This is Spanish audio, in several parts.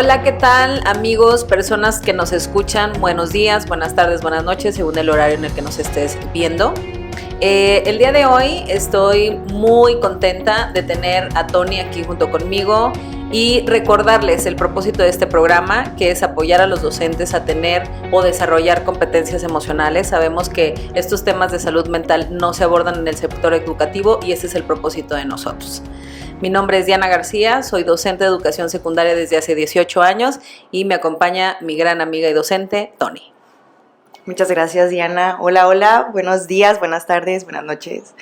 Hola, ¿qué tal amigos, personas que nos escuchan? Buenos días, buenas tardes, buenas noches, según el horario en el que nos estés viendo. El día de hoy estoy muy contenta de tener a Tony aquí junto conmigo y recordarles el propósito de este programa, que es apoyar a los docentes a tener o desarrollar competencias emocionales. Sabemos que estos temas de salud mental no se abordan en el sector educativo y ese es el propósito de nosotros. Mi nombre es Diana García, soy docente de educación secundaria desde hace 18 años y me acompaña mi gran amiga y docente, Tony. Muchas gracias, Diana. Hola, buenos días, buenas tardes, buenas noches.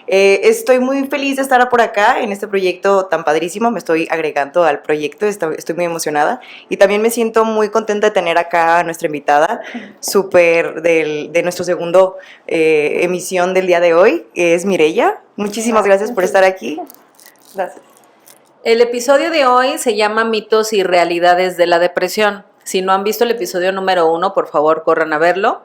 Estoy muy feliz de estar por acá en este proyecto tan padrísimo. Me estoy agregando al proyecto, estoy muy emocionada y también me siento muy contenta de tener acá a nuestra invitada, de nuestro segundo emisión del día de hoy, que es Mireya. Muchísimas gracias por estar aquí. Gracias. El episodio de hoy se llama Mitos y Realidades de la Depresión. Si no han visto el episodio número 1, por favor, corran a verlo.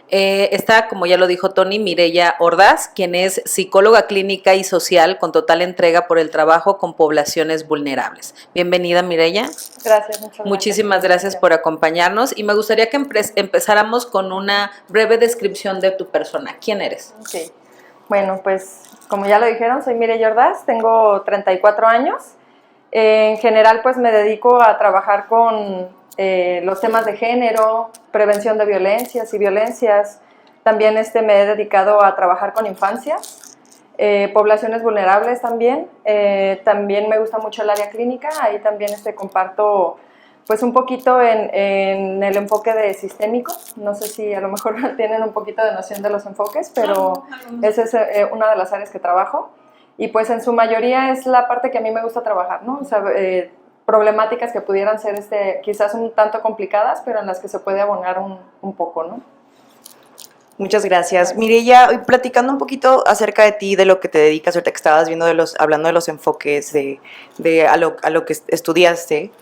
Está, como ya lo dijo Tony, Mireya Ordaz, quien es psicóloga clínica y social con total entrega por el trabajo con poblaciones vulnerables. Bienvenida, Mireya. Gracias, muchas gracias. Muchísimas gracias por acompañarnos y me gustaría que empezáramos con una breve descripción de tu persona. ¿Quién eres? Okay. Bueno, pues como ya lo dijeron, soy Mireya Ordaz, tengo 34 años. En general, pues me dedico a trabajar con los temas de género, prevención de violencias y violencias. También me he dedicado a trabajar con infancias, poblaciones vulnerables también. También me gusta mucho el área clínica, ahí también comparto pues un poquito en el enfoque de sistémico. No sé si a lo mejor tienen un poquito de noción de los enfoques, pero esa es una de las áreas que trabajo. Y pues en su mayoría es la parte que a mí me gusta trabajar, ¿no? O sea, problemáticas que pudieran ser quizás un tanto complicadas, pero en las que se puede abonar un poco, ¿no? Muchas gracias. Mireya, platicando un poquito acerca de ti, de lo que te dedicas, ahorita que estabas hablando de los enfoques a lo que estudiaste,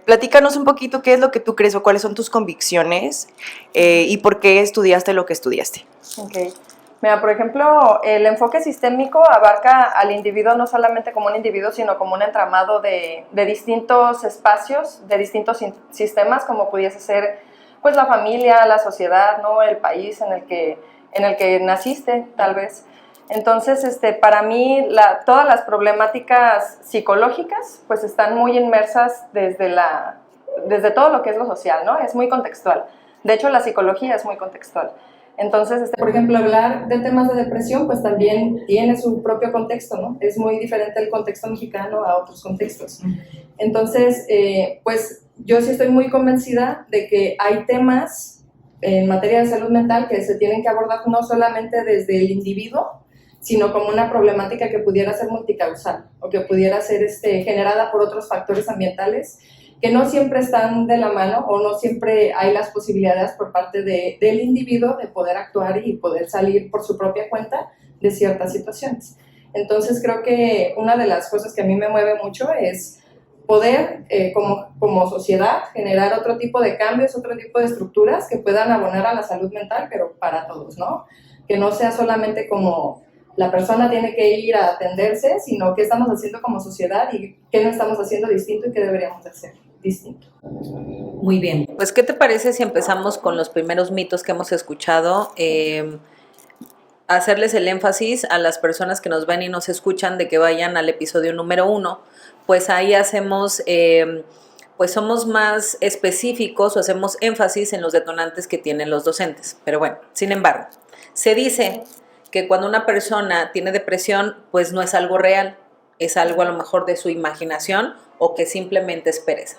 platícanos un poquito qué es lo que tú crees o cuáles son tus convicciones y por qué estudiaste lo que estudiaste. Okay. Mira, por ejemplo, el enfoque sistémico abarca al individuo no solamente como un individuo, sino como un entramado de distintos espacios, de distintos sistemas, como pudiese ser pues la familia, la sociedad, ¿no? El país en el que naciste, tal vez. Entonces, para mí, todas las problemáticas psicológicas pues están muy inmersas desde todo lo que es lo social, ¿no? Es muy contextual. De hecho, la psicología es muy contextual. Entonces, por ejemplo, hablar de temas de depresión, pues también tiene su propio contexto, ¿no? Es muy diferente el contexto mexicano a otros contextos. Entonces, pues yo sí estoy muy convencida de que hay temas en materia de salud mental que se tienen que abordar no solamente desde el individuo, sino como una problemática que pudiera ser multicausal o que pudiera ser generada por otros factores ambientales que no siempre están de la mano o no siempre hay las posibilidades por parte del individuo de poder actuar y poder salir por su propia cuenta de ciertas situaciones. Entonces creo que una de las cosas que a mí me mueve mucho es poder, como sociedad, generar otro tipo de cambios, otro tipo de estructuras que puedan abonar a la salud mental, pero para todos, ¿no? Que no sea solamente como la persona tiene que ir a atenderse, sino qué estamos haciendo como sociedad y qué no estamos haciendo distinto y qué deberíamos hacer distinto. Muy bien. Pues, ¿qué te parece si empezamos con los primeros mitos que hemos escuchado? Hacerles el énfasis a las personas que nos ven y nos escuchan de que vayan al episodio número 1, pues ahí hacemos, pues somos más específicos o hacemos énfasis en los detonantes que tienen los docentes. Pero bueno, sin embargo, se dice que cuando una persona tiene depresión, pues no es algo real, es algo a lo mejor de su imaginación o que simplemente es pereza.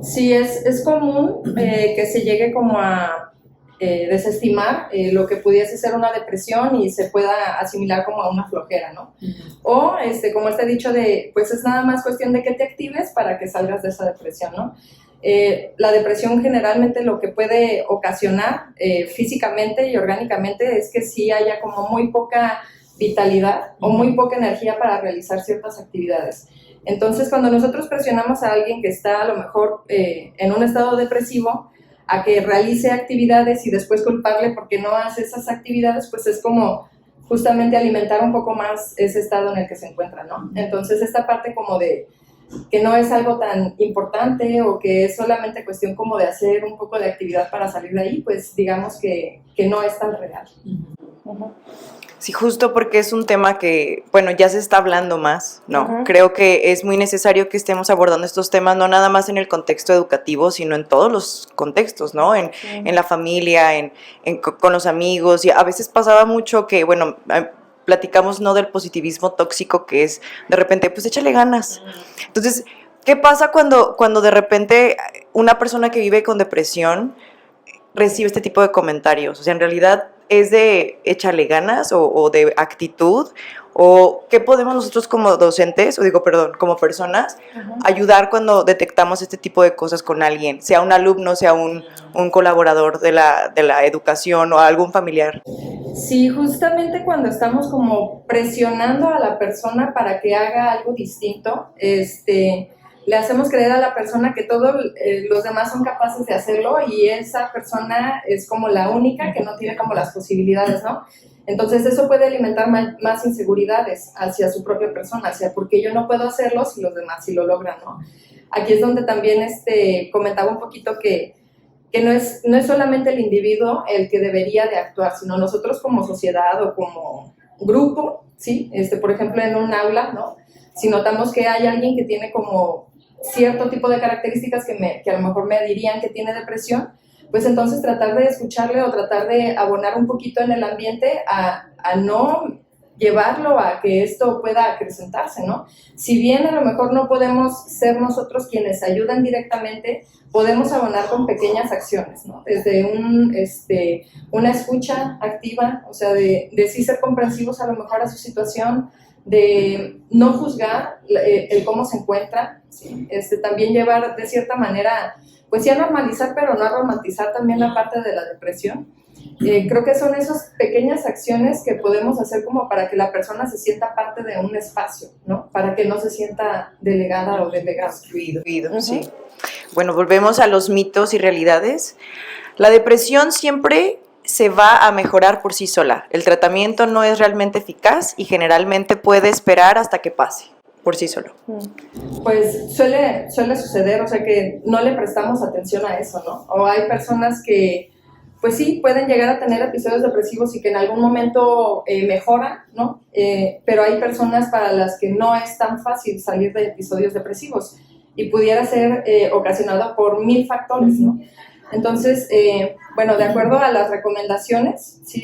Sí, es común que se llegue como a desestimar lo que pudiese ser una depresión y se pueda asimilar como a una flojera, ¿no? O como dicho de, pues es nada más cuestión de que te actives para que salgas de esa depresión, ¿no? La depresión generalmente lo que puede ocasionar físicamente y orgánicamente es que sí haya como muy poca vitalidad o muy poca energía para realizar ciertas actividades. Entonces, cuando nosotros presionamos a alguien que está a lo mejor en un estado depresivo a que realice actividades y después culparle porque no hace esas actividades, pues es como justamente alimentar un poco más ese estado en el que se encuentra, ¿no? Entonces, esta parte como de que no es algo tan importante o que es solamente cuestión como de hacer un poco de actividad para salir de ahí, pues digamos que no es tan real. Uh-huh. Sí, justo porque es un tema que, bueno, ya se está hablando más, ¿no? Uh-huh. Creo que es muy necesario que estemos abordando estos temas, no nada más en el contexto educativo, sino en todos los contextos, ¿no? En la familia, con los amigos, y a veces pasaba mucho que, bueno, platicamos no del positivismo tóxico que es de repente, pues échale ganas. Entonces, ¿qué pasa cuando de repente una persona que vive con depresión recibe este tipo de comentarios? O sea, en realidad es de échale ganas o de actitud, o qué podemos nosotros como docentes, como personas, ayudar cuando detectamos este tipo de cosas con alguien, sea un alumno, sea un colaborador de la educación o algún familiar. Sí, justamente cuando estamos como presionando a la persona para que haga algo distinto, le hacemos creer a la persona que todos los demás son capaces de hacerlo y esa persona es como la única que no tiene como las posibilidades, ¿no? Entonces eso puede alimentar más inseguridades hacia su propia persona, hacia por qué yo no puedo hacerlo si los demás sí lo logran, ¿no? Aquí es donde también comentaba un poquito que no es solamente el individuo el que debería de actuar, sino nosotros como sociedad o como grupo, ¿sí? Por ejemplo, en un aula, ¿no? Si notamos que hay alguien que tiene como cierto tipo de características que a lo mejor me dirían que tiene depresión, pues entonces tratar de escucharle o tratar de abonar un poquito en el ambiente a no llevarlo a que esto pueda acrecentarse, ¿no? Si bien a lo mejor no podemos ser nosotros quienes ayudan directamente, podemos abonar con pequeñas acciones, ¿no? Desde una escucha activa, o sea, de sí ser comprensivos a lo mejor a su situación, de no juzgar el cómo se encuentra, ¿sí? También llevar de cierta manera, pues sí a normalizar, pero no a romantizar también la parte de la depresión. Creo que son esas pequeñas acciones que podemos hacer como para que la persona se sienta parte de un espacio, ¿no? Para que no se sienta delegada o delegado. Uh-huh. Sí. Bueno, volvemos a los mitos y realidades. La depresión siempre se va a mejorar por sí sola. El tratamiento no es realmente eficaz y generalmente puede esperar hasta que pase por sí solo. Pues suele suceder, o sea que no le prestamos atención a eso, ¿no? O hay personas que, pues sí, pueden llegar a tener episodios depresivos y que en algún momento mejoran, ¿no? Pero hay personas para las que no es tan fácil salir de episodios depresivos y pudiera ser ocasionado por 1000 factores, ¿no? Entonces, bueno, de acuerdo a las recomendaciones, sí,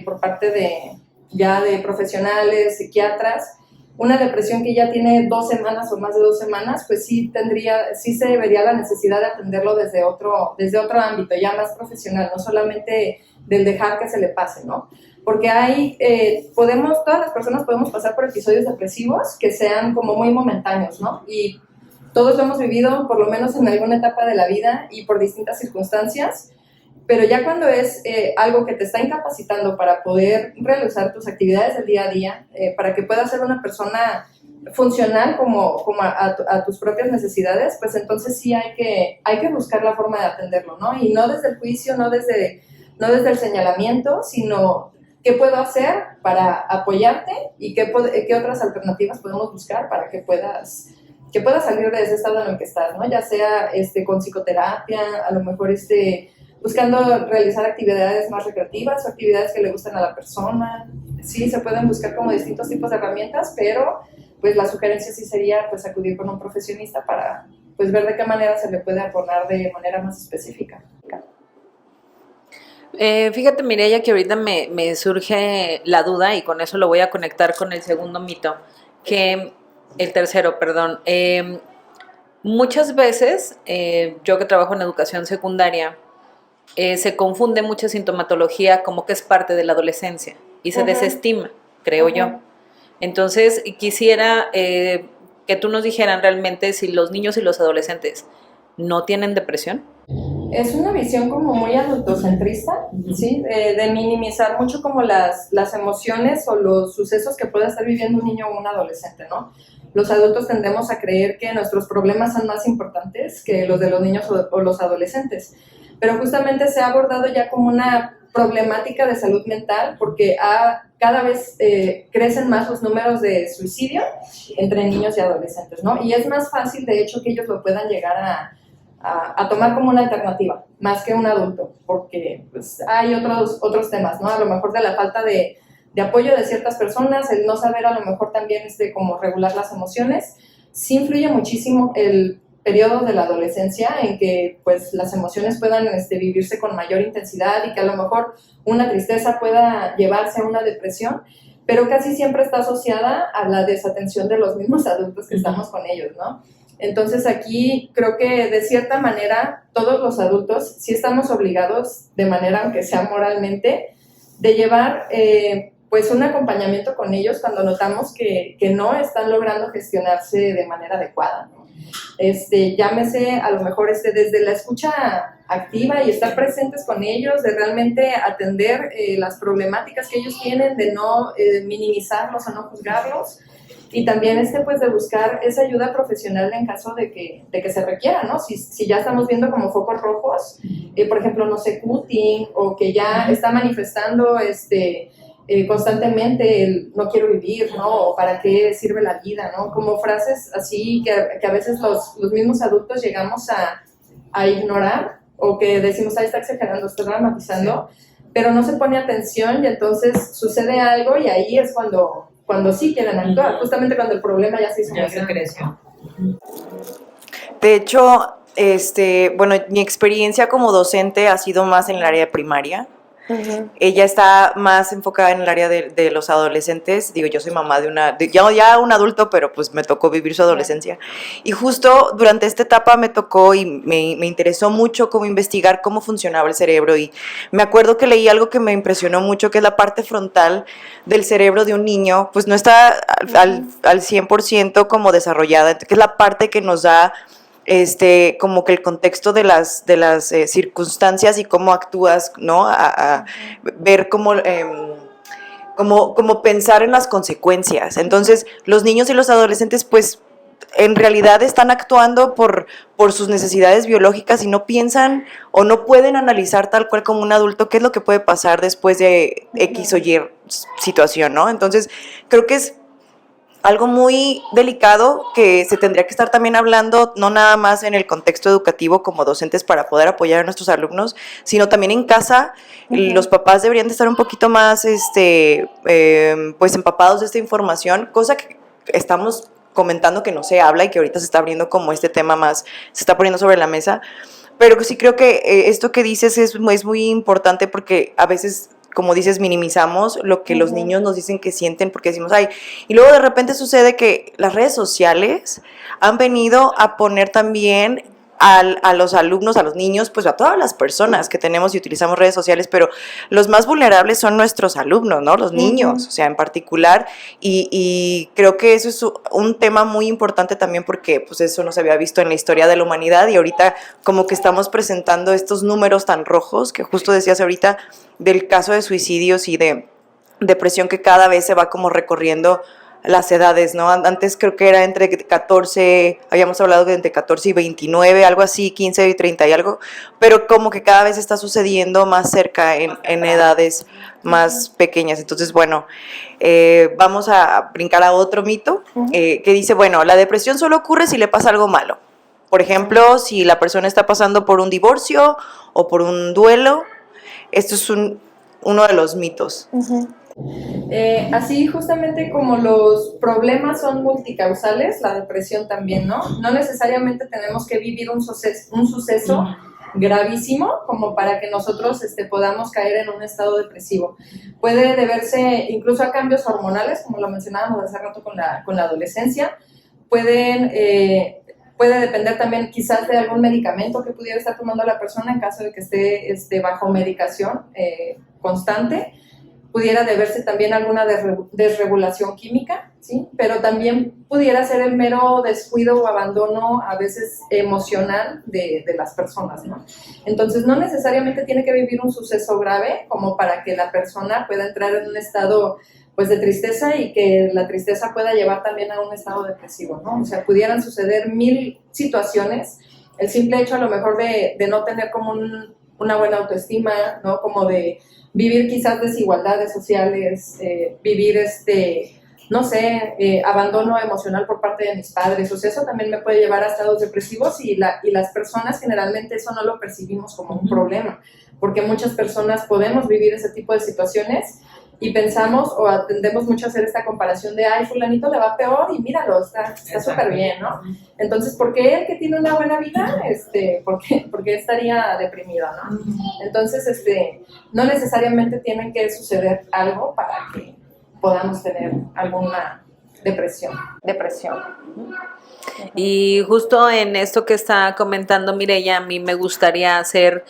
por parte de profesionales, psiquiatras, una depresión que ya tiene 2 semanas o más de 2 semanas, pues sí se vería la necesidad de atenderlo desde otro ámbito, ya más profesional, no solamente del dejar que se le pase, ¿no? Porque todas las personas podemos pasar por episodios depresivos que sean como muy momentáneos, ¿no? Y todos lo hemos vivido, por lo menos en alguna etapa de la vida y por distintas circunstancias, pero ya cuando es algo que te está incapacitando para poder realizar tus actividades del día a día, para que puedas ser una persona funcional como a tus propias necesidades, pues entonces sí hay que buscar la forma de atenderlo, ¿no? Y no desde el juicio, no desde el señalamiento, sino qué puedo hacer para apoyarte y qué otras alternativas podemos buscar para que puedas salir de ese estado en el que estás, ¿no? Ya sea con psicoterapia, a lo mejor buscando realizar actividades más recreativas o actividades que le gusten a la persona. Sí, se pueden buscar como distintos tipos de herramientas, pero pues la sugerencia sí sería pues acudir con un profesionista para pues ver de qué manera se le puede abonar de manera más específica. Fíjate, Mireya, que ahorita me surge la duda y con eso lo voy a conectar con el segundo mito, el tercero, perdón. Muchas veces, yo que trabajo en educación secundaria, se confunde mucha sintomatología como que es parte de la adolescencia y se desestima, creo yo. Entonces, quisiera que tú nos dijeran realmente si los niños y los adolescentes no tienen depresión. Es una visión como muy adultocentrista, ¿sí? De minimizar mucho como las emociones o los sucesos que pueda estar viviendo un niño o un adolescente, ¿no? Los adultos tendemos a creer que nuestros problemas son más importantes que los de los niños o los adolescentes, pero justamente se ha abordado ya como una problemática de salud mental porque cada vez crecen más los números de suicidio entre niños y adolescentes, ¿no? Y es más fácil, de hecho, que ellos lo puedan llegar a tomar como una alternativa, más que un adulto, porque pues, hay otros temas, ¿no? A lo mejor de la falta de apoyo de ciertas personas, el no saber a lo mejor también cómo regular las emociones, sí influye muchísimo el periodo de la adolescencia en que pues las emociones puedan vivirse con mayor intensidad y que a lo mejor una tristeza pueda llevarse a una depresión, pero casi siempre está asociada a la desatención de los mismos adultos que estamos con ellos, ¿no? Entonces aquí creo que de cierta manera todos los adultos sí estamos obligados, de manera aunque sea moralmente, de llevar pues un acompañamiento con ellos cuando notamos que no están logrando gestionarse de manera adecuada, ¿no? Llámese a lo mejor desde la escucha activa y estar presentes con ellos, de realmente atender las problemáticas que ellos tienen, de no minimizarlos o no juzgarlos, y también pues de buscar esa ayuda profesional en caso de que se requiera, ¿no? Si ya estamos viendo como focos rojos, por ejemplo, no sé, cutting, o que ya está manifestando constantemente el no quiero vivir, ¿no? O para qué sirve la vida, ¿no? Como frases así que a veces los mismos adultos llegamos a ignorar, o que decimos, ahí está exagerando, está dramatizando, pero no se pone atención y entonces sucede algo y ahí es cuando sí quieren actuar, justamente cuando el problema ya se hizo muy grande. De hecho, bueno, mi experiencia como docente ha sido más en el área de primaria. Uh-huh. Ella está más enfocada en el área de los adolescentes. Digo, yo soy mamá ya un adulto, pero pues me tocó vivir su adolescencia. Y justo durante esta etapa me tocó y me interesó mucho como investigar cómo funcionaba el cerebro. Y me acuerdo que leí algo que me impresionó mucho, que es la parte frontal del cerebro de un niño, pues no está al 100% como desarrollada, que es la parte que nos da como que el contexto de las circunstancias y cómo actúas, ¿no? A ver cómo pensar en las consecuencias. Entonces, los niños y los adolescentes, pues, en realidad están actuando por sus necesidades biológicas y no piensan o no pueden analizar tal cual como un adulto qué es lo que puede pasar después de X o Y situación, ¿no? Entonces, creo que es algo muy delicado que se tendría que estar también hablando, no nada más en el contexto educativo como docentes para poder apoyar a nuestros alumnos, sino también en casa. Uh-huh. Los papás deberían de estar un poquito más pues empapados de esta información, cosa que estamos comentando que no se habla y que ahorita se está abriendo como este tema más, se está poniendo sobre la mesa, pero sí creo que esto que dices es muy importante porque a veces, como dices, minimizamos lo que los niños nos dicen que sienten porque decimos, ay, y luego de repente sucede que las redes sociales han venido a poner también a los alumnos, a los niños, pues a todas las personas que tenemos y utilizamos redes sociales, pero los más vulnerables son nuestros alumnos, ¿no? Los niños, o sea, en particular, y creo que eso es un tema muy importante también porque pues eso no se había visto en la historia de la humanidad y ahorita como que estamos presentando estos números tan rojos que justo decías ahorita del caso de suicidios y de depresión que cada vez se va como recorriendo las edades, ¿no? Antes creo que era entre 14, habíamos hablado de entre 14 y 29, algo así, 15 y 30 y algo, pero como que cada vez está sucediendo más cerca en edades más pequeñas. Entonces, bueno, vamos a brincar a otro mito que dice, bueno, la depresión solo ocurre si le pasa algo malo. Por ejemplo, si la persona está pasando por un divorcio o por un duelo. Esto es uno de los mitos. Uh-huh. Así justamente como los problemas son multicausales, la depresión también, ¿no? No necesariamente tenemos que vivir un suceso gravísimo como para que nosotros podamos caer en un estado depresivo. Puede deberse incluso a cambios hormonales, como lo mencionábamos hace rato con la adolescencia. Puede depender también quizás de algún medicamento que pudiera estar tomando la persona en caso de que esté bajo medicación constante. Pudiera deberse también a alguna desregulación química, ¿sí? Pero también pudiera ser el mero descuido o abandono, a veces emocional, de las personas, ¿no? Entonces, no necesariamente tiene que vivir un suceso grave como para que la persona pueda entrar en un estado pues, de tristeza y que la tristeza pueda llevar también a un estado depresivo, ¿no? O sea, pudieran suceder 1000 situaciones. El simple hecho, a lo mejor, de no tener como una buena autoestima, ¿no? Como de vivir quizás desigualdades sociales, vivir no sé, abandono emocional por parte de mis padres. O sea, eso también me puede llevar a estados depresivos y las personas generalmente eso no lo percibimos como un problema, porque muchas personas podemos vivir ese tipo de situaciones y pensamos o tendemos mucho a hacer esta comparación de, ay, fulanito le va peor y míralo, está súper bien, ¿no? Entonces, ¿por qué él que tiene una buena vida, por qué estaría deprimido, ¿no? Entonces, no necesariamente tiene que suceder algo para que podamos tener alguna depresión. Y justo en esto que está comentando Mireya, a mí me gustaría hacer,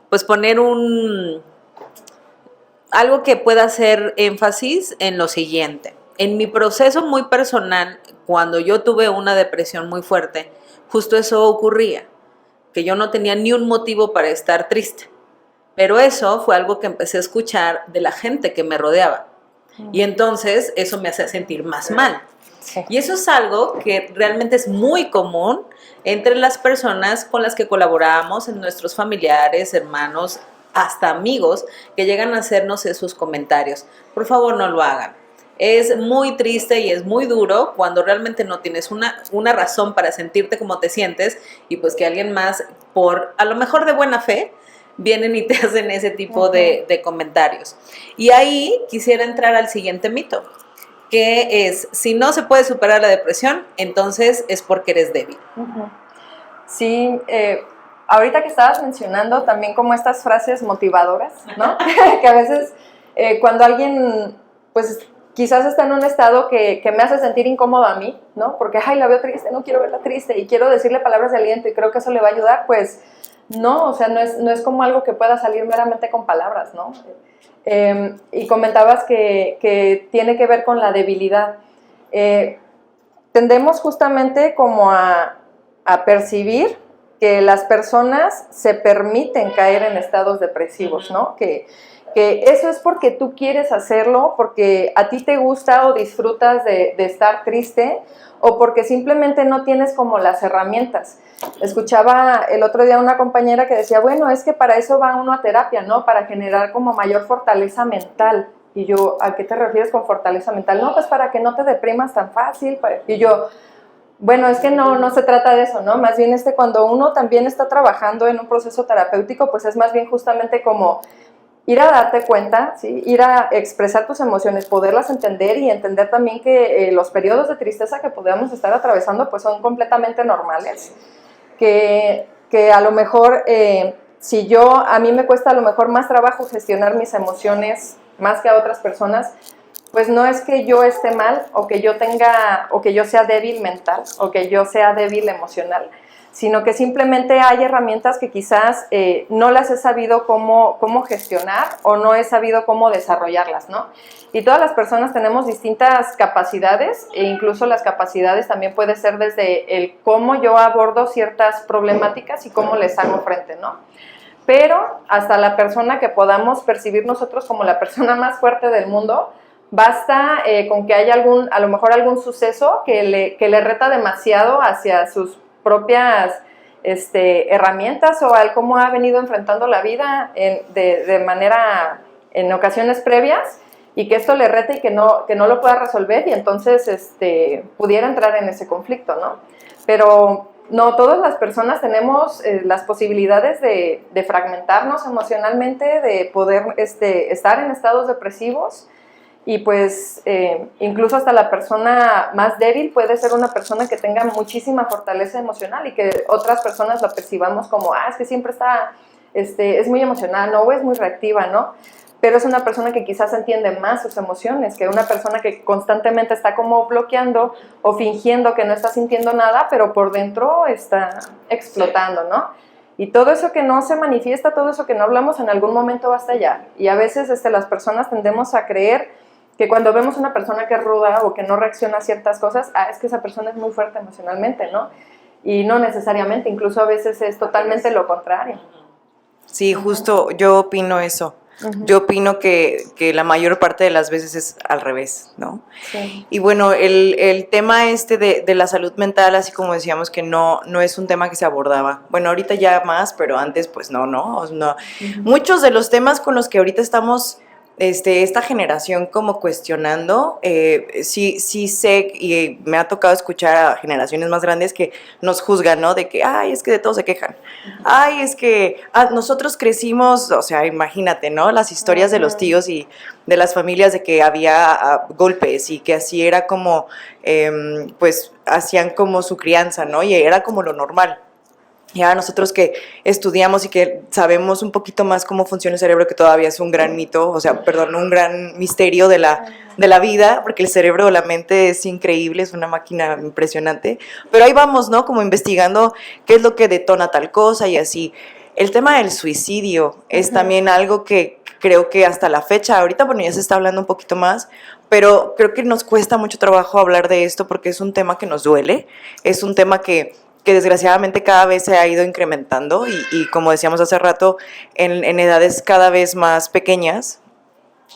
pues poner algo que pueda hacer énfasis en lo siguiente. En mi proceso muy personal, cuando yo tuve una depresión muy fuerte, justo eso ocurría, que yo no tenía ni un motivo para estar triste. Pero eso fue algo que empecé a escuchar de la gente que me rodeaba. Y entonces eso me hacía sentir más mal. Sí. Y eso es algo que realmente es muy común entre las personas con las que colaboramos, en nuestros familiares, hermanos, hasta amigos, que llegan a hacernos esos comentarios. Por favor, no lo hagan. Es muy triste y es muy duro cuando realmente no tienes una razón para sentirte como te sientes y pues que alguien más, por a lo mejor de buena fe, vienen y te hacen ese tipo de comentarios. Y ahí quisiera entrar al siguiente mito, que es, si no se puede superar la depresión, entonces es porque eres débil. Sí, ahorita que estabas mencionando también como estas frases motivadoras, ¿no? Que a veces cuando alguien, pues quizás está en un estado que me hace sentir incómodo a mí, ¿no? Porque, ay, la veo triste, no quiero verla triste y quiero decirle palabras de aliento y creo que eso le va a ayudar, pues no, o sea, no es como algo que pueda salir meramente con palabras, ¿no? Y comentabas que tiene que ver con la debilidad. Tendemos justamente como a percibir que las personas se permiten caer en estados depresivos, ¿no? Que eso es porque tú quieres hacerlo, porque a ti te gusta o disfrutas de estar triste, o porque simplemente no tienes como las herramientas. Escuchaba el otro día una compañera que decía, bueno, es que para eso va uno a terapia, ¿no? Para generar como mayor fortaleza mental. Y yo, ¿a qué te refieres con fortaleza mental? No, pues para que no te deprimas tan fácil. Y yo, bueno, es que no se trata de eso, ¿no? Más bien cuando uno también está trabajando en un proceso terapéutico, pues es más bien justamente como ir a darte cuenta, ¿sí? Ir a expresar tus emociones, poderlas entender y entender también que los periodos de tristeza que podamos estar atravesando pues son completamente normales, que a lo mejor si a mí me cuesta a lo mejor más trabajo gestionar mis emociones más que a otras personas, pues no es que yo esté mal o que yo sea débil mental o que yo sea débil emocional, sino que simplemente hay herramientas que quizás no las he sabido cómo gestionar o no he sabido cómo desarrollarlas, ¿no? Y todas las personas tenemos distintas capacidades e incluso las capacidades también puede ser desde el cómo yo abordo ciertas problemáticas y cómo les hago frente, ¿no? Pero hasta la persona que podamos percibir nosotros como la persona más fuerte del mundo, basta con que haya a lo mejor algún suceso que le reta demasiado hacia sus propias herramientas o al cómo ha venido enfrentando la vida de manera en ocasiones previas y que esto le rete y que no lo pueda resolver y entonces pudiera entrar en ese conflicto, ¿no? Pero no, todas las personas tenemos las posibilidades de fragmentarnos emocionalmente, de poder estar en estados depresivos. Y pues incluso hasta la persona más débil puede ser una persona que tenga muchísima fortaleza emocional y que otras personas la percibamos como, es que siempre está, es muy emocional, ¿no? O es muy reactiva, ¿no? Pero es una persona que quizás entiende más sus emociones que una persona que constantemente está como bloqueando o fingiendo que no está sintiendo nada, pero por dentro está explotando, ¿no? Y todo eso que no se manifiesta, todo eso que no hablamos, en algún momento va a estallar. Y a veces las personas tendemos a creer que cuando vemos una persona que es ruda o que no reacciona a ciertas cosas, es que esa persona es muy fuerte emocionalmente, ¿no? Y no necesariamente, incluso a veces es totalmente lo contrario. Sí, justo yo opino eso. Yo opino que la mayor parte de las veces es al revés, ¿no? Sí. Y bueno, el tema de la salud mental, así como decíamos que no es un tema que se abordaba. Bueno, ahorita ya más, pero antes pues no. Muchos de los temas con los que ahorita estamos esta generación como cuestionando, sí sé y me ha tocado escuchar a generaciones más grandes que nos juzgan, ¿no? De que, ay, es que de todo se quejan. Ay, es que nosotros crecimos, o sea, imagínate, ¿no? Las historias de los tíos y de las familias de que había golpes y que así era como, pues, hacían como su crianza, ¿no? Y era como lo normal. Y ahora nosotros que estudiamos y que sabemos un poquito más cómo funciona el cerebro, que todavía es un gran mito, o sea, perdón, un gran misterio de la vida, porque el cerebro o la mente es increíble, es una máquina impresionante, pero ahí vamos, ¿no? Como investigando qué es lo que detona tal cosa y así. El tema del suicidio es también algo que creo que hasta la fecha, ahorita, bueno, ya se está hablando un poquito más, pero creo que nos cuesta mucho trabajo hablar de esto porque es un tema que nos duele, es un tema que desgraciadamente cada vez se ha ido incrementando y como decíamos hace rato, en edades cada vez más pequeñas.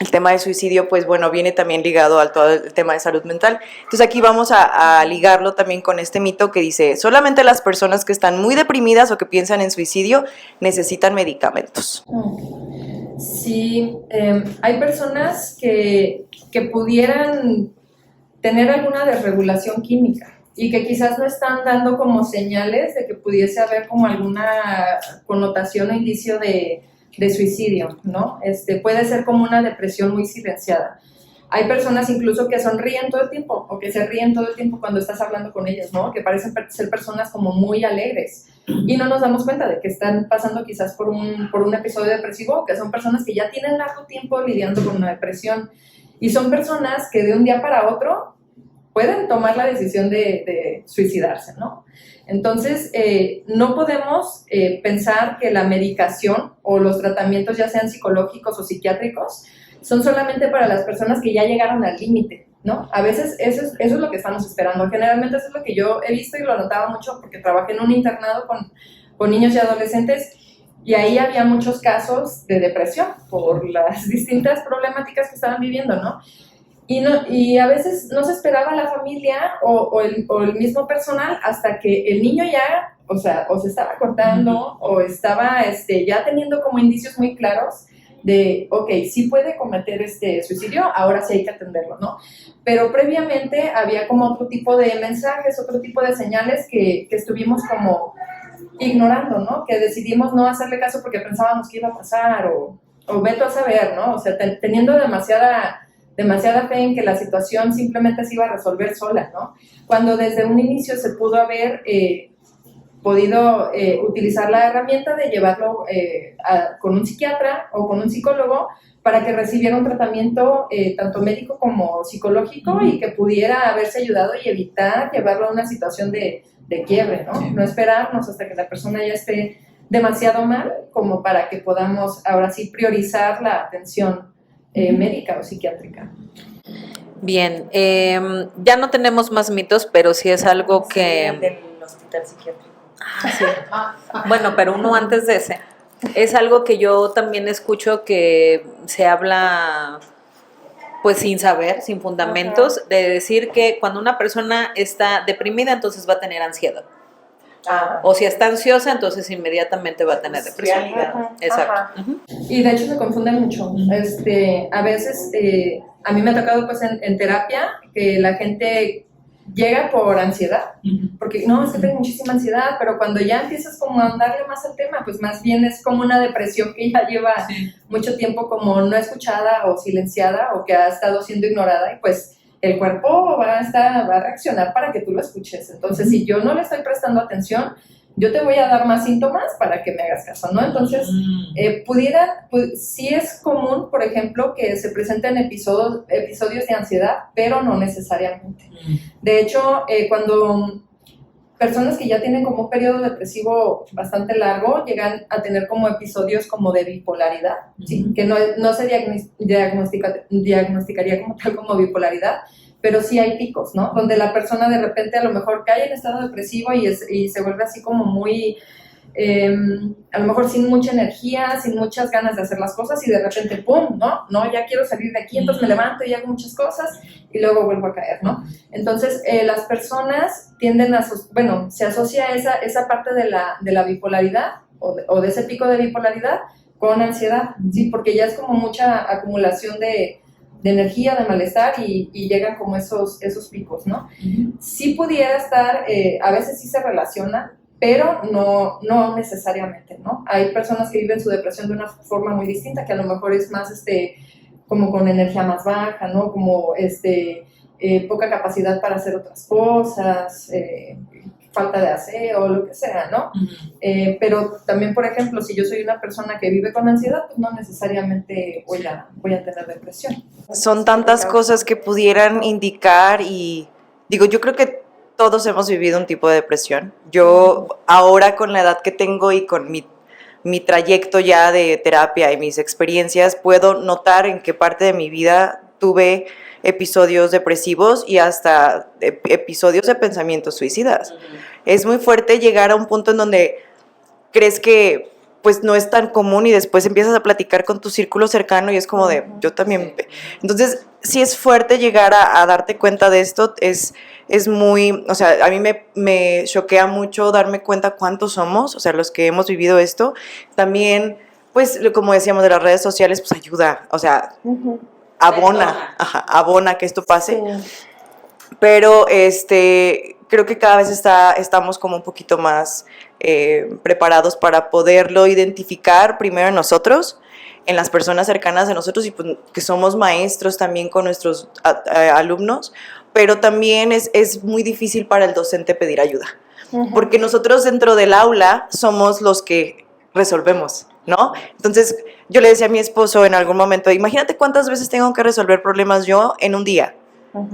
El tema del suicidio, pues bueno, viene también ligado al todo el tema de salud mental. Entonces aquí vamos a ligarlo también con este mito que dice, solamente las personas que están muy deprimidas o que piensan en suicidio necesitan medicamentos. Sí, hay personas que pudieran tener alguna desregulación química y que quizás no están dando como señales de que pudiese haber como alguna connotación o indicio de suicidio, ¿no? Puede ser como una depresión muy silenciada. Hay personas incluso que sonríen todo el tiempo o que se ríen todo el tiempo cuando estás hablando con ellas, ¿no? Que parecen ser personas como muy alegres y no nos damos cuenta de que están pasando quizás por un episodio depresivo o que son personas que ya tienen largo tiempo lidiando con una depresión y son personas que de un día para otro pueden tomar la decisión de suicidarse, ¿no? Entonces, no podemos pensar que la medicación o los tratamientos, ya sean psicológicos o psiquiátricos, son solamente para las personas que ya llegaron al límite, ¿no? A veces eso es lo que estamos esperando. Generalmente eso es lo que yo he visto y lo notaba mucho porque trabajé en un internado con niños y adolescentes y ahí había muchos casos de depresión por las distintas problemáticas que estaban viviendo, ¿no? Y a veces no se esperaba la familia o el mismo personal hasta que el niño ya, o sea, o se estaba cortando o estaba ya teniendo como indicios muy claros de, ok, sí puede cometer suicidio, ahora sí hay que atenderlo, ¿no? Pero previamente había como otro tipo de mensajes, otro tipo de señales que estuvimos como ignorando, ¿no? Que decidimos no hacerle caso porque pensábamos que iba a pasar o vete a saber, ¿no? O sea, teniendo demasiada fe en que la situación simplemente se iba a resolver sola, ¿no? Cuando desde un inicio se pudo haber podido utilizar la herramienta de llevarlo con un psiquiatra o con un psicólogo para que recibiera un tratamiento tanto médico como psicológico y que pudiera haberse ayudado y evitar llevarlo a una situación de quiebre, ¿no? Sí. No esperarnos hasta que la persona ya esté demasiado mal como para que podamos ahora sí priorizar la atención médica o psiquiátrica. Bien, ya no tenemos más mitos, pero sí es algo que... Del hospital psiquiátrico. Sí. Bueno, pero uno antes de ese. Es algo que yo también escucho que se habla pues sin saber, sin fundamentos, de decir que cuando una persona está deprimida, entonces va a tener ansiedad. O si está ansiosa, entonces inmediatamente va a tener depresión. Exacto. Y de hecho se confunden mucho. A veces, a mí me ha tocado pues en terapia que la gente llega por ansiedad, porque no, es que tengo muchísima ansiedad, pero cuando ya empiezas como a andarle más al tema, pues más bien es como una depresión que ya lleva mucho tiempo como no escuchada o silenciada o que ha estado siendo ignorada y pues el cuerpo va a reaccionar para que tú lo escuches. Entonces, si yo no le estoy prestando atención, yo te voy a dar más síntomas para que me hagas caso, ¿no? Entonces, sí es común, por ejemplo, que se presenten episodios de ansiedad, pero no necesariamente. De hecho, cuando personas que ya tienen como un periodo depresivo bastante largo llegan a tener como episodios como de bipolaridad, ¿sí? Que no se diagnosticaría como tal como bipolaridad, pero sí hay picos, ¿no? Donde la persona de repente a lo mejor cae en estado depresivo y se vuelve así como muy a lo mejor sin mucha energía, sin muchas ganas de hacer las cosas y de repente, ¡pum!, ¿no? Ya quiero salir de aquí, entonces me levanto y hago muchas cosas y luego vuelvo a caer, ¿no? Entonces, las personas tienden se asocia esa parte de la bipolaridad o de ese pico de bipolaridad con ansiedad, ¿sí? Porque ya es como mucha acumulación de energía, de malestar y llegan como esos picos, ¿no? Sí pudiera estar, a veces sí se relaciona, pero no necesariamente, ¿no? Hay personas que viven su depresión de una forma muy distinta, que a lo mejor es más, como con energía más baja, ¿no? Como, poca capacidad para hacer otras cosas, falta de aseo, lo que sea, ¿no? Pero también, por ejemplo, si yo soy una persona que vive con ansiedad, pues no necesariamente voy a tener depresión. Son tantas cosas que pudieran indicar y digo, yo creo que todos hemos vivido un tipo de depresión. Yo ahora con la edad que tengo y con mi trayecto ya de terapia y mis experiencias, puedo notar en qué parte de mi vida tuve episodios depresivos y hasta episodios de pensamientos suicidas. Es muy fuerte llegar a un punto en donde crees que pues no es tan común y después empiezas a platicar con tu círculo cercano y es como de, yo también. Entonces, sí es fuerte llegar a darte cuenta de esto, es muy, o sea, a mí me choquea mucho darme cuenta cuántos somos, o sea, los que hemos vivido esto. También, pues, como decíamos de las redes sociales, pues ayuda, o sea, abona que esto pase. Sí. Pero creo que cada vez estamos como un poquito más preparados para poderlo identificar primero en nosotros, en las personas cercanas a nosotros y pues, que somos maestros también con nuestros alumnos, pero también es muy difícil para el docente pedir ayuda, porque nosotros dentro del aula somos los que resolvemos, ¿no? Entonces yo le decía a mi esposo en algún momento, imagínate cuántas veces tengo que resolver problemas yo en un día,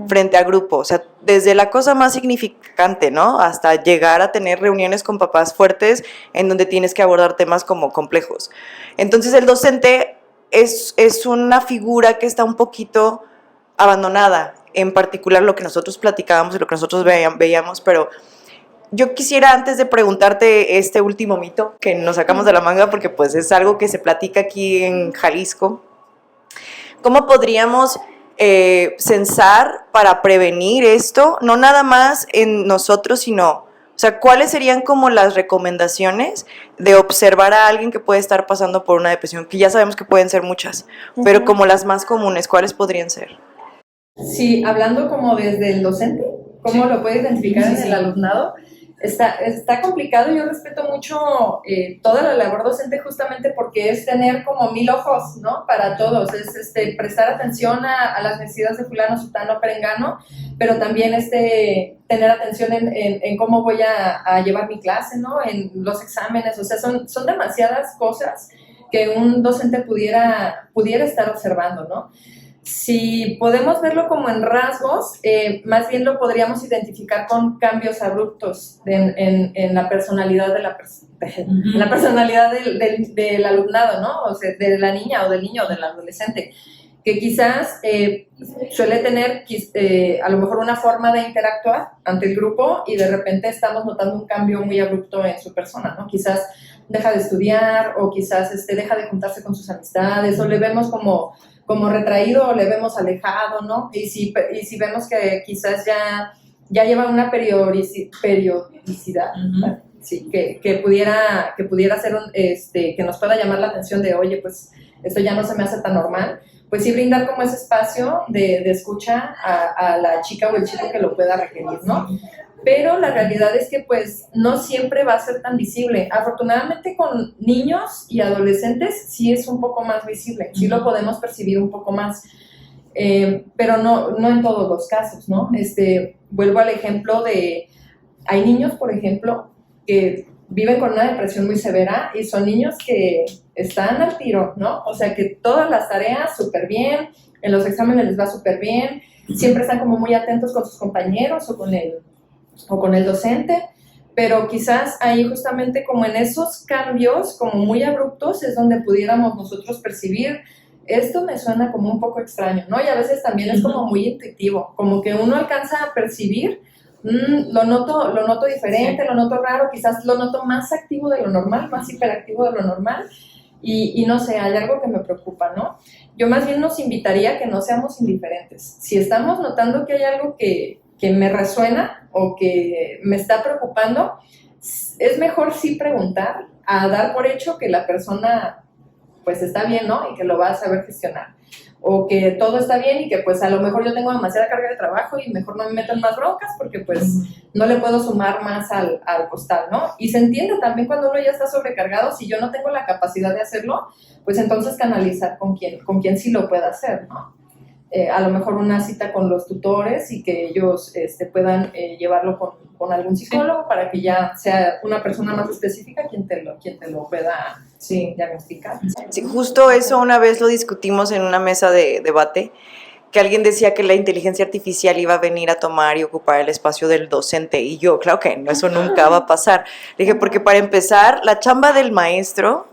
frente a grupo, o sea, desde la cosa más significante, ¿no? Hasta llegar a tener reuniones con papás fuertes en donde tienes que abordar temas como complejos. Entonces el docente es una figura que está un poquito abandonada, en particular lo que nosotros platicábamos y lo que nosotros veíamos, pero yo quisiera antes de preguntarte este último mito que nos sacamos de la manga, porque pues es algo que se platica aquí en Jalisco, ¿cómo podríamos censar para prevenir esto, no nada más en nosotros, sino, o sea, cuáles serían como las recomendaciones de observar a alguien que puede estar pasando por una depresión, que ya sabemos que pueden ser muchas, pero como las más comunes, ¿cuáles podrían ser? Sí, hablando como desde el docente, ¿cómo lo puede identificar en el alumnado? Está complicado. Yo respeto mucho toda la labor docente justamente porque es tener como 1000 ojos, ¿no? Para todos, es prestar atención a las necesidades de fulano, sutano, perengano, pero también tener atención en cómo voy a llevar mi clase, ¿no? En los exámenes, o sea, son demasiadas cosas que un docente pudiera estar observando, ¿no? Si podemos verlo como en rasgos, más bien lo podríamos identificar con cambios abruptos en la personalidad la personalidad del alumnado, ¿no? O sea, de la niña o del niño o del adolescente, que quizás suele tener a lo mejor una forma de interactuar ante el grupo y de repente estamos notando un cambio muy abrupto en su persona, ¿no? Quizás deja de estudiar o quizás deja de juntarse con sus amistades o le vemos como retraído o le vemos alejado, ¿no? Y si vemos que quizás ya lleva una periodicidad, sí, que pudiera ser que nos pueda llamar la atención de, oye, pues esto ya no se me hace tan normal, pues sí brindar como ese espacio de escucha a la chica o el chico que lo pueda requerir, ¿no? Pero la realidad es que pues no siempre va a ser tan visible. Afortunadamente con niños y adolescentes sí es un poco más visible, sí lo podemos percibir un poco más, pero no en todos los casos, ¿no? Vuelvo al ejemplo hay niños, por ejemplo, que viven con una depresión muy severa y son niños que están al tiro, ¿no? O sea, que todas las tareas súper bien, en los exámenes les va súper bien, siempre están como muy atentos con sus compañeros o con el docente, pero quizás ahí justamente como en esos cambios como muy abruptos es donde pudiéramos nosotros percibir, esto me suena como un poco extraño, ¿no? Y a veces también es como muy intuitivo, como que uno alcanza a percibir lo noto diferente, lo noto raro, quizás lo noto más activo de lo normal, más hiperactivo de lo normal, y no sé, hay algo que me preocupa, ¿no? Yo más bien nos invitaría a que no seamos indiferentes. Si estamos notando que hay algo que me resuena o que me está preocupando, es mejor sí preguntar, a dar por hecho que la persona pues está bien, ¿no? Y que lo va a saber gestionar. O que todo está bien y que pues a lo mejor yo tengo demasiada carga de trabajo y mejor no me meto en más broncas porque pues no le puedo sumar más al costal, ¿no? Y se entiende también cuando uno ya está sobrecargado, si yo no tengo la capacidad de hacerlo, pues entonces canalizar con quien sí lo pueda hacer, ¿no? A lo mejor una cita con los tutores y que ellos puedan llevarlo con algún psicólogo para que ya sea una persona más específica quien te lo pueda diagnosticar. Sí, justo eso una vez lo discutimos en una mesa de debate, que alguien decía que la inteligencia artificial iba a venir a tomar y ocupar el espacio del docente, y yo, claro que no, eso nunca va a pasar. Le dije, porque para empezar, la chamba del maestro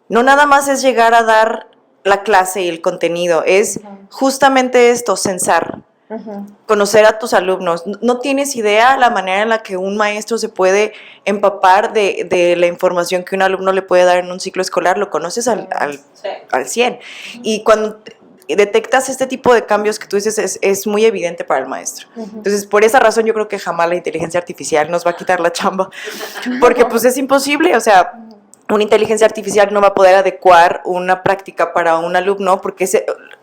no nada más es llegar a dar la clase y el contenido, es justamente esto, censar, conocer a tus alumnos. No tienes idea la manera en la que un maestro se puede empapar de la información que un alumno le puede dar en un ciclo escolar, lo conoces al 100. Y cuando detectas este tipo de cambios que tú dices, es muy evidente para el maestro. Entonces, por esa razón yo creo que jamás la inteligencia artificial nos va a quitar la chamba, porque pues es imposible, o sea, una inteligencia artificial no va a poder adecuar una práctica para un alumno, porque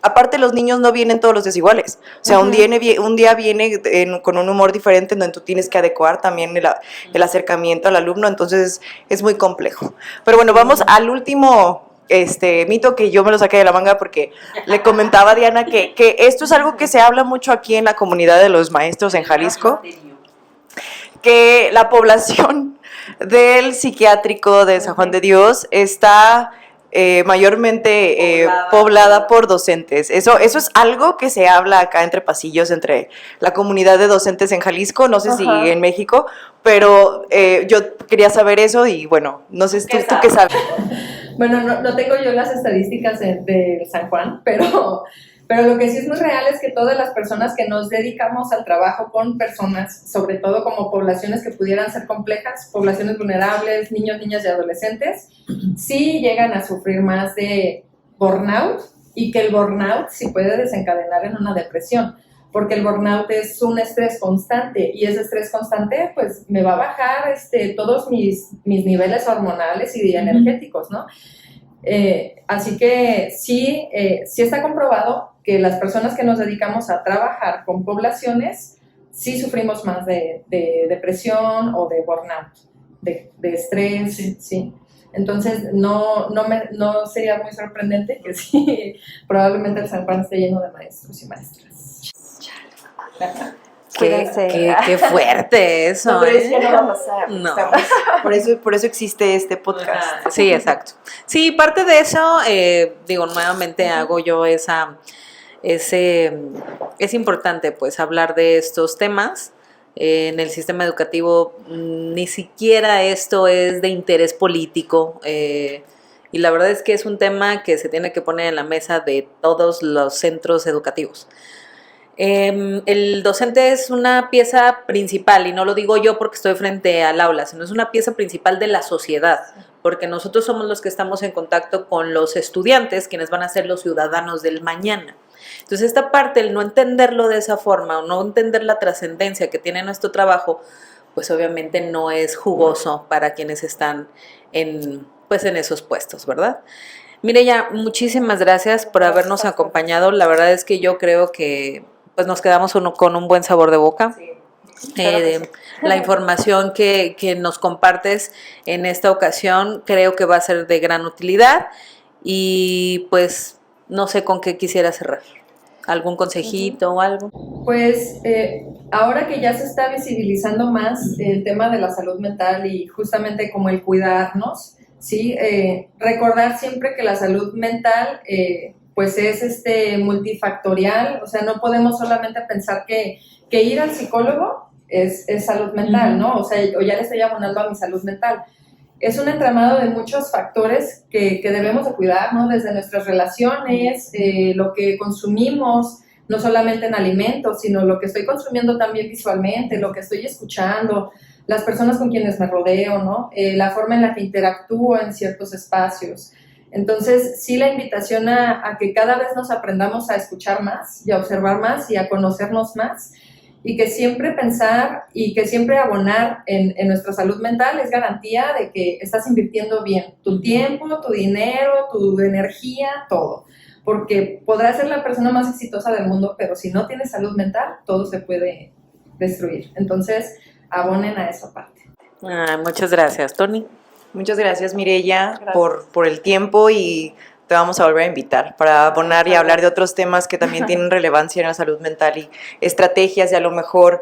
aparte los niños no vienen todos los días iguales. O sea, un día viene con un humor diferente, donde tú tienes que adecuar también el acercamiento al alumno, entonces es muy complejo. Pero bueno, vamos al último mito, que yo me lo saqué de la manga porque le comentaba a Diana que esto es algo que se habla mucho aquí en la comunidad de los maestros en Jalisco, que la población del psiquiátrico de San Juan de Dios está mayormente poblada por docentes. Eso es algo que se habla acá entre pasillos, entre la comunidad de docentes en Jalisco, no sé si en México, pero yo quería saber eso y bueno, no sé, ¿tú qué sabes? Bueno, no tengo yo las estadísticas de San Juan, pero lo que sí es muy real es que todas las personas que nos dedicamos al trabajo con personas, sobre todo como poblaciones que pudieran ser complejas, poblaciones vulnerables, niños, niñas y adolescentes, sí llegan a sufrir más de burnout, y que el burnout sí puede desencadenar en una depresión, porque el burnout es un estrés constante, y ese estrés constante pues me va a bajar todos mis niveles hormonales y energéticos, ¿no? Así que sí está comprobado que las personas que nos dedicamos a trabajar con poblaciones sí sufrimos más de depresión o de burnout, de estrés, sí. Entonces no sería muy sorprendente que sí, probablemente el San Juan esté lleno de maestros y maestras. Qué fuerte eso. No, pero eso ya no va a pasar. No. Por eso existe este podcast. Sí, exacto. Sí, parte de eso, nuevamente hago yo es importante pues hablar de estos temas. En el sistema educativo ni siquiera esto es de interés político, y la verdad es que es un tema que se tiene que poner en la mesa de todos los centros educativos. El docente es una pieza principal, y no lo digo yo porque estoy frente al aula, sino es una pieza principal de la sociedad, porque nosotros somos los que estamos en contacto con los estudiantes, quienes van a ser los ciudadanos del mañana. Entonces esta parte, el no entenderlo de esa forma, o no entender la trascendencia que tiene nuestro trabajo, pues obviamente no es jugoso para quienes están en esos puestos, ¿verdad? Mireya, muchísimas gracias por habernos acompañado. La verdad es que yo creo que pues nos quedamos con un buen sabor de boca. La información que nos compartes en esta ocasión creo que va a ser de gran utilidad, y pues no sé con qué quisiera cerrar. ¿Algún consejito o algo? Pues ahora que ya se está visibilizando más el tema de la salud mental y justamente como el cuidarnos, ¿sí? Recordar siempre que la salud mental pues es multifactorial, o sea, no podemos solamente pensar que ir al psicólogo es salud mental, ¿no? O sea, o ya le estoy abonando a mi salud mental. Es un entramado de muchos factores que debemos de cuidar, ¿no? Desde nuestras relaciones, lo que consumimos, no solamente en alimentos, sino lo que estoy consumiendo también visualmente, lo que estoy escuchando, las personas con quienes me rodeo, ¿no? La forma en la que interactúo en ciertos espacios. Entonces, sí, la invitación a que cada vez nos aprendamos a escuchar más y a observar más y a conocernos más, y que siempre pensar y que siempre abonar en nuestra salud mental es garantía de que estás invirtiendo bien tu tiempo, tu dinero, tu energía, todo. Porque podrás ser la persona más exitosa del mundo, pero si no tienes salud mental, todo se puede destruir. Entonces, abonen a esa parte. Muchas gracias, Tony. Muchas gracias, Mireya, Gracias. por el tiempo, y te vamos a volver a invitar para abonar y hablar de otros temas que también tienen relevancia en la salud mental y estrategias y a lo mejor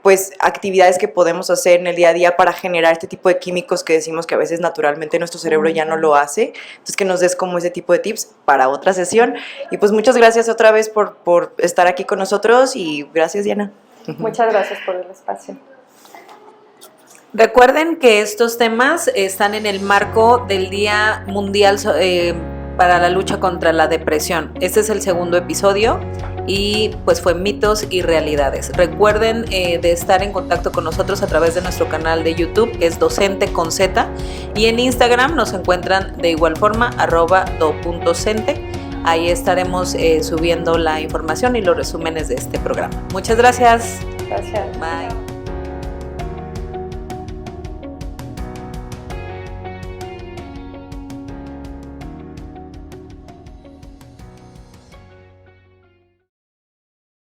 pues actividades que podemos hacer en el día a día para generar este tipo de químicos que decimos que a veces naturalmente nuestro cerebro ya no lo hace. Entonces, que nos des como ese tipo de tips para otra sesión. Y pues muchas gracias otra vez por estar aquí con nosotros, y gracias, Diana. Muchas gracias por el espacio. Recuerden que estos temas están en el marco del Día Mundial para la lucha contra la depresión. Este es el segundo episodio y pues fue mitos y realidades. Recuerden de estar en contacto con nosotros a través de nuestro canal de YouTube, que es Docente con Z, y en Instagram nos encuentran de igual forma @do.cente. Ahí estaremos subiendo la información y los resúmenes de este programa. Muchas gracias. Gracias. Bye.